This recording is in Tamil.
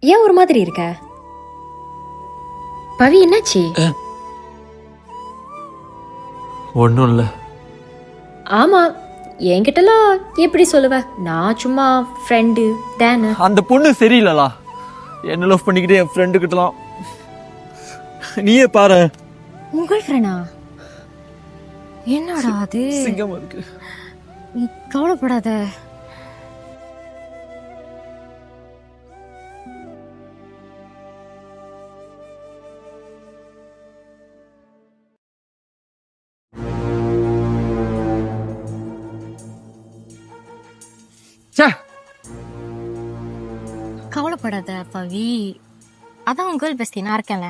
ஏன் ஒரு மாதிரி இருக்க? பவி, என்னாச்சு? ஒன்றும் இல்லை. ஆமா, என்கிட்டலாம் எப்படி சொல்லுவ? நான் சும்மா ஃப்ரெண்டு தானே. அந்த பொண்ணு சரியில்லலா. என்ன லவ் பண்ணிக்கிட்டே என் ஃப்ரெண்டு கிட்டலாம். நீயே பாரு. உங்கள் ஃப்ரெண்டா? என்னடா அது? சிங்கமா இருக்கு. நீ கவலைப்படாத. கவலைப்படாத பவி, அதான் உங்கள் பெஸ்டி நான் இருக்கேன்ல.